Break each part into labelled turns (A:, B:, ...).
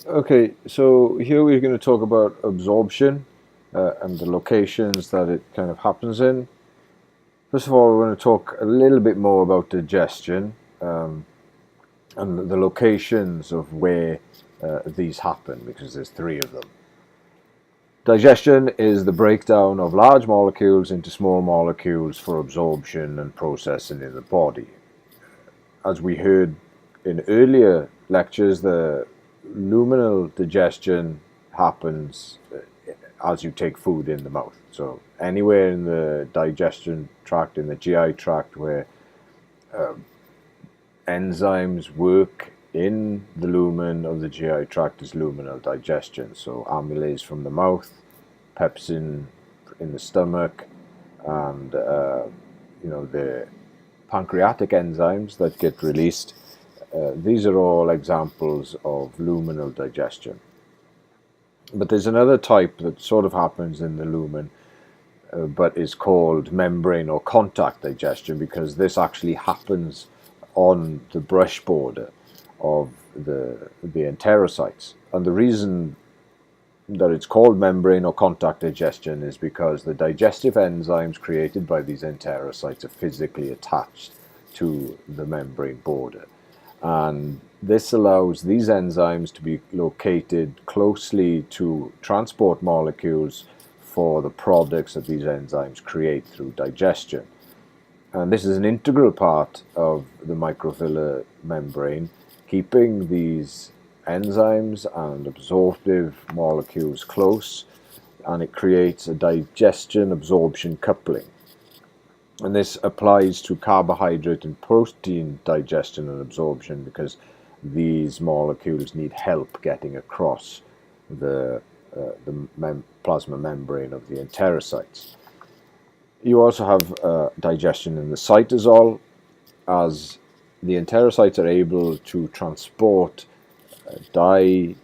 A: Okay, so here we're going to talk about absorption and the locations that it kind of happens in. First of all, we're going to talk a little bit more about digestion and the locations of where these happen, because there's three of them. Digestion is the breakdown of large molecules into small molecules for absorption and processing in the body. As we heard in earlier lectures, the luminal digestion happens as you take food in the mouth. So anywhere in the digestion tract, in the GI tract, where enzymes work in the lumen of the GI tract is luminal digestion. So amylase from the mouth, pepsin in the stomach, and the pancreatic enzymes that get released. These are all examples of luminal digestion. But there's another type that sort of happens in the lumen, but is called membrane or contact digestion, because this actually happens on the brush border of the enterocytes. And the reason that it's called membrane or contact digestion is because the digestive enzymes created by these enterocytes are physically attached to the membrane border. And this allows these enzymes to be located closely to transport molecules for the products that these enzymes create through digestion. And this is an integral part of the microvilli membrane, keeping these enzymes and absorptive molecules close, and it creates a digestion absorption coupling. And this applies to carbohydrate and protein digestion and absorption, because these molecules need help getting across the plasma membrane of the enterocytes. You also have digestion in the cytosol, as the enterocytes are able to transport dipeptides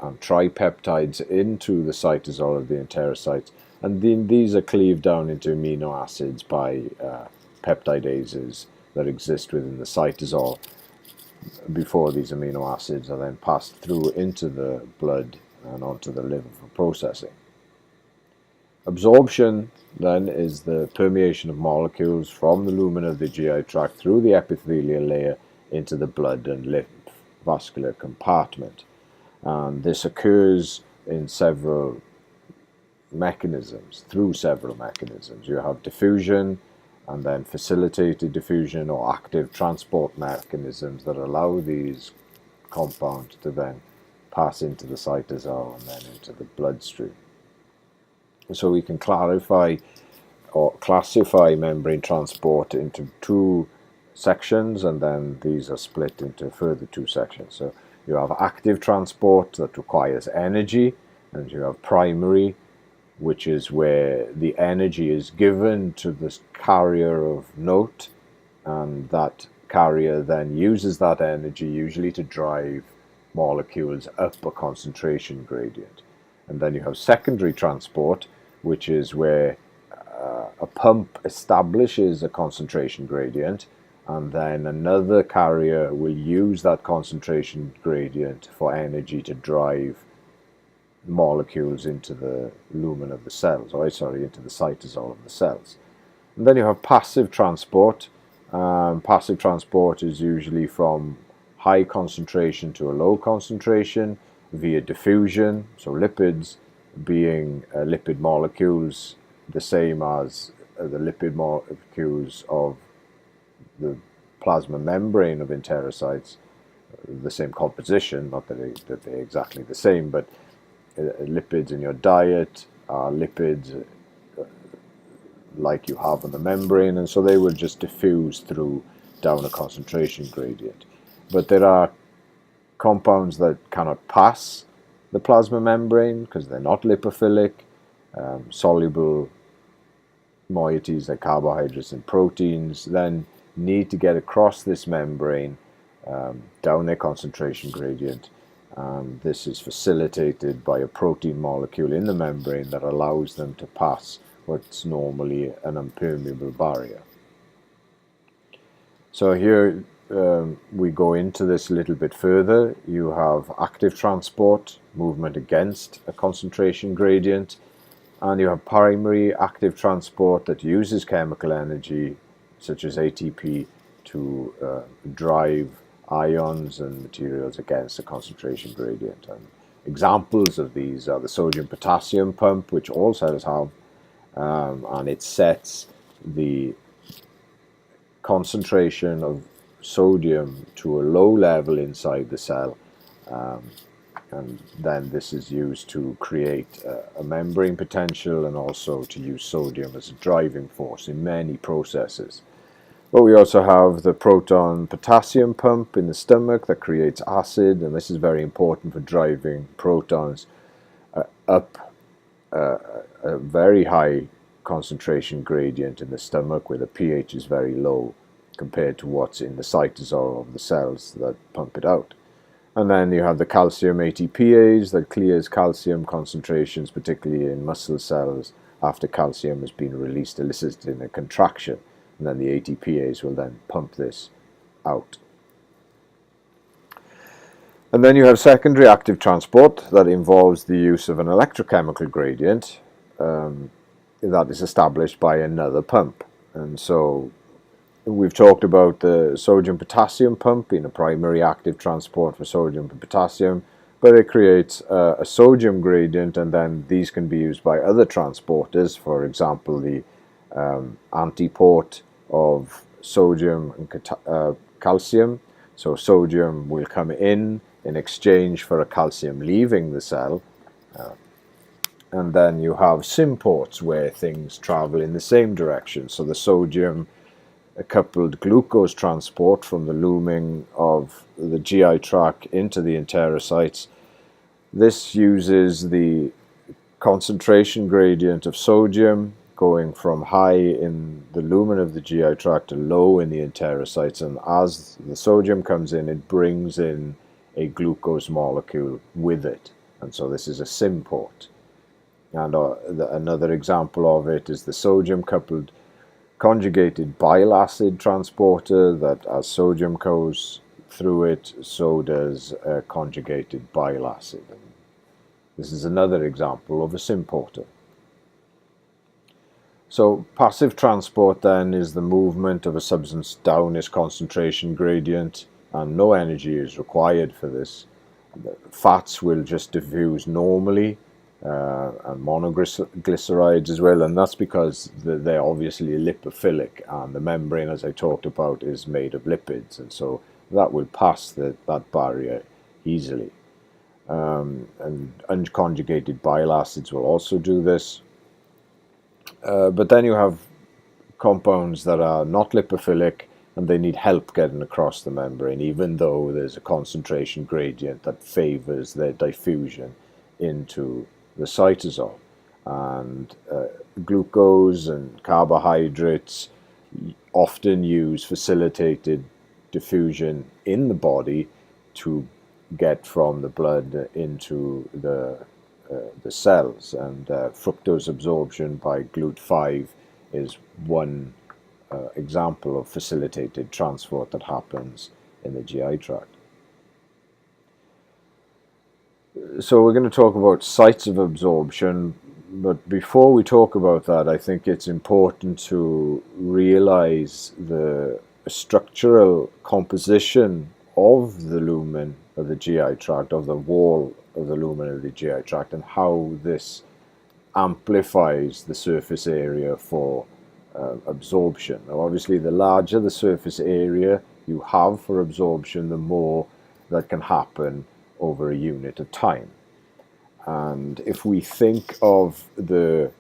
A: and tripeptides into the cytosol of the enterocytes, and then these are cleaved down into amino acids by peptidases that exist within the cytosol before these amino acids are then passed through into the blood and onto the liver for processing. Absorption then is the permeation of molecules from the lumen of the GI tract through the epithelial layer into the blood and lymph vascular compartment. And this occurs in several mechanisms, through several mechanisms. You have diffusion, and then facilitated diffusion or active transport mechanisms that allow these compounds to then pass into the cytosol and then into the bloodstream. So we can clarify or classify membrane transport into two sections, and then these are split into further two sections. So you have active transport that requires energy, and you have primary, which is where the energy is given to this carrier of note, and that carrier then uses that energy usually to drive molecules up a concentration gradient. And then you have secondary transport, which is where a pump establishes a concentration gradient, and then another carrier will use that concentration gradient for energy to drive molecules into the lumen of the cells, into the cytosol of the cells. And then you have passive transport. Passive transport is usually from high concentration to a low concentration via diffusion, so lipids being lipid molecules, the same as the lipid molecules of the plasma membrane of enterocytes, the same composition, not that they're exactly the same, but lipids in your diet are lipids like you have on the membrane, and so they will just diffuse through down a concentration gradient. But there are compounds that cannot pass the plasma membrane because they're not lipophilic. Soluble moieties like carbohydrates and proteins then need to get across this membrane down their concentration gradient. This is facilitated by a protein molecule in the membrane that allows them to pass what's normally an impermeable barrier. So here we go into this a little bit further, you have active transport, movement against a concentration gradient, and you have primary active transport that uses chemical energy, such as ATP, to drive ions and materials against a concentration gradient. And examples of these are the sodium-potassium pump, which all cells have, and it sets the concentration of sodium to a low level inside the cell, and then this is used to create a membrane potential and also to use sodium as a driving force in many processes. But we also have the proton potassium pump in the stomach that creates acid, and this is very important for driving protons up a very high concentration gradient in the stomach where the pH is very low compared to what's in the cytosol of the cells that pump it out. And then you have the calcium ATPase that clears calcium concentrations, particularly in muscle cells, after calcium has been released, eliciting a contraction. And then the ATPase will then pump this out. And then you have secondary active transport that involves the use of an electrochemical gradient that is established by another pump. And so we've talked about the sodium-potassium pump being a primary active transport for sodium and potassium, but it creates a sodium gradient, and then these can be used by other transporters. For example, the antiport of sodium and calcium. So sodium will come in exchange for a calcium leaving the cell. And then you have symports where things travel in the same direction. So the sodium coupled glucose transport from the lumen of the GI tract into the enterocytes. This uses the concentration gradient of sodium going from high in the lumen of the GI tract to low in the enterocytes, and as the sodium comes in, it brings in a glucose molecule with it, and so this is a symport. And another example of it is the sodium coupled conjugated bile acid transporter, that as sodium goes through it, so does conjugated bile acid. And this is another example of a symporter. So passive transport then is the movement of a substance down its concentration gradient, and no energy is required for this. Fats will just diffuse normally, and monoglycerides as well, and that's because they're obviously lipophilic, and the membrane, as I talked about, is made of lipids, and so that will pass that barrier easily. And unconjugated bile acids will also do this. But then you have compounds that are not lipophilic, and they need help getting across the membrane, even though there's a concentration gradient that favors their diffusion into the cytosol. And glucose and carbohydrates often use facilitated diffusion in the body to get from the blood into the cells, and fructose absorption by GLUT5 is one example of facilitated transport that happens in the GI tract. So we're going to talk about sites of absorption, but before we talk about that, I think it's important to realize the structural composition of the lumen of the GI tract, of the wall of the lumen of the GI tract, and how this amplifies the surface area for absorption. Now, obviously, the larger the surface area you have for absorption, the more that can happen over a unit of time. And if we think of the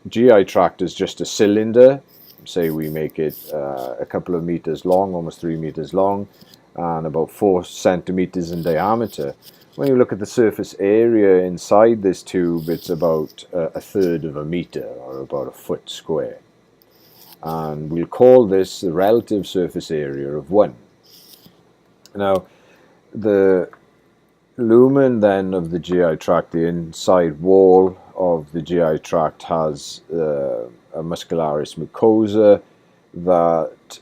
A: GI tract as just a cylinder, say we make it a couple of meters long, almost 3 meters long, and about 4 centimeters in diameter, when you look at the surface area inside this tube, it's about a third of a meter, or about a foot square. And we'll call this the relative surface area of 1. Now, the lumen then of the GI tract, the inside wall of the GI tract, has a muscularis mucosa, that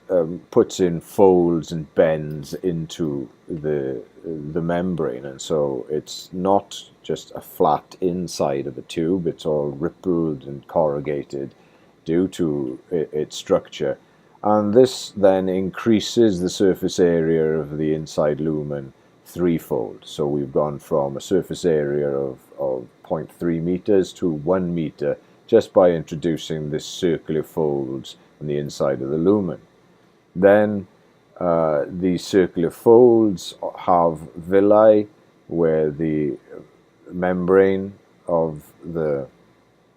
A: puts in folds and bends into the membrane, and so it's not just a flat inside of the tube, it's all rippled and corrugated due to its structure. And this then increases the surface area of the inside lumen threefold. So we've gone from a surface area of 0.3 meters to 1 meter just by introducing this circular folds on the inside of the lumen. Then these circular folds have villi where the membrane of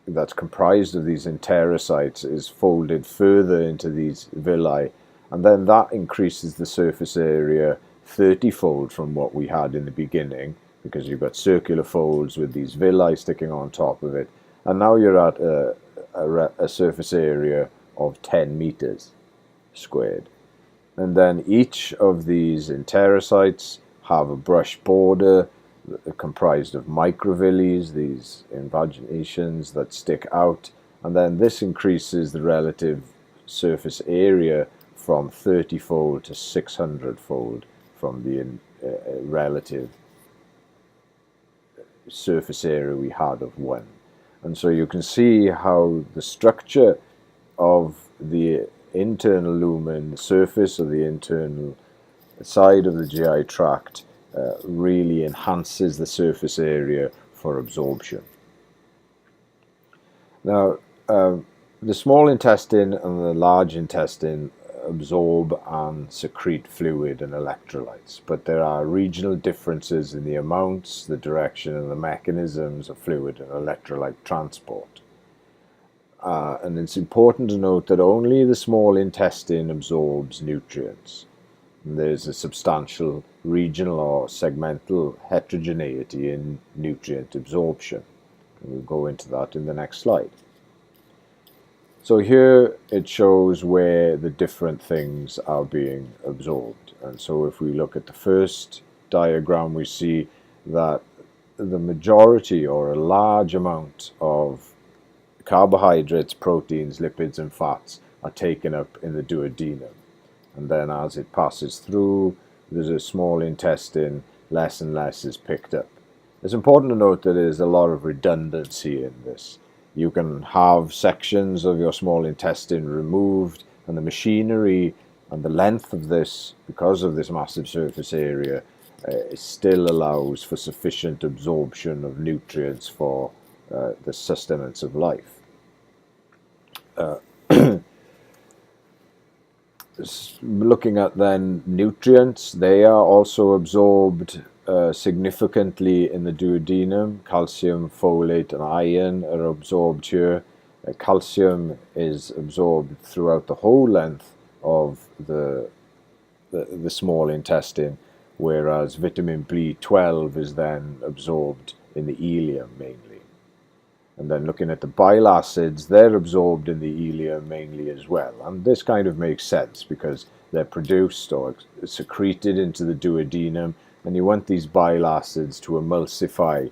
A: that's comprised of these enterocytes is folded further into these villi, and then that increases the surface area 30-fold from what we had in the beginning, because you've got circular folds with these villi sticking on top of it, and now you're at a surface area of 10 meters squared. And then each of these enterocytes have a brush border comprised of microvilli, these invaginations that stick out, and then this increases the relative surface area from 30-fold to 600-fold from the relative surface area we had of 1. And so you can see how the structure of the internal lumen, the surface of the internal side of the GI tract, really enhances the surface area for absorption. Now, the small intestine and the large intestine absorb and secrete fluid and electrolytes, but there are regional differences in the amounts, the direction, and the mechanisms of fluid and electrolyte transport. And it's important to note that only the small intestine absorbs nutrients. And there's a substantial regional or segmental heterogeneity in nutrient absorption. And we'll go into that in the next slide. So here it shows where the different things are being absorbed. And so if we look at the first diagram, we see that the majority or a large amount of carbohydrates, proteins, lipids, and fats are taken up in the duodenum. And then as it passes through the small intestine, less and less is picked up. It's important to note that there's a lot of redundancy in this. You can have sections of your small intestine removed, and the machinery and the length of this, because of this massive surface area, still allows for sufficient absorption of nutrients for the sustenance of life. Looking at then nutrients, they are also absorbed significantly in the duodenum. Calcium, folate, and iron are absorbed here. Calcium is absorbed throughout the whole length of the small intestine, whereas vitamin B12 is then absorbed in the ileum mainly. And then looking at the bile acids, they're absorbed in the ileum mainly as well. And this kind of makes sense because they're produced or secreted into the duodenum, and you want these bile acids to emulsify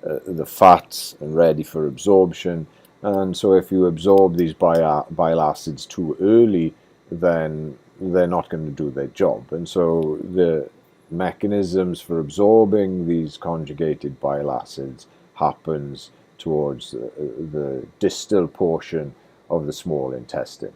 A: the fats and ready for absorption. And so if you absorb these bile acids too early, then they're not going to do their job. And so the mechanisms for absorbing these conjugated bile acids happens towards the distal portion of the small intestine.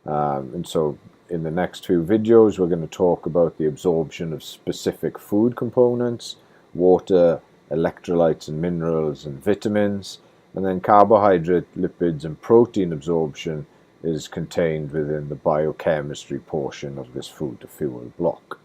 A: And so in the next few videos, we're going to talk about the absorption of specific food components, water, electrolytes and minerals and vitamins, and then carbohydrate, lipids and protein absorption is contained within the biochemistry portion of this food to fuel block.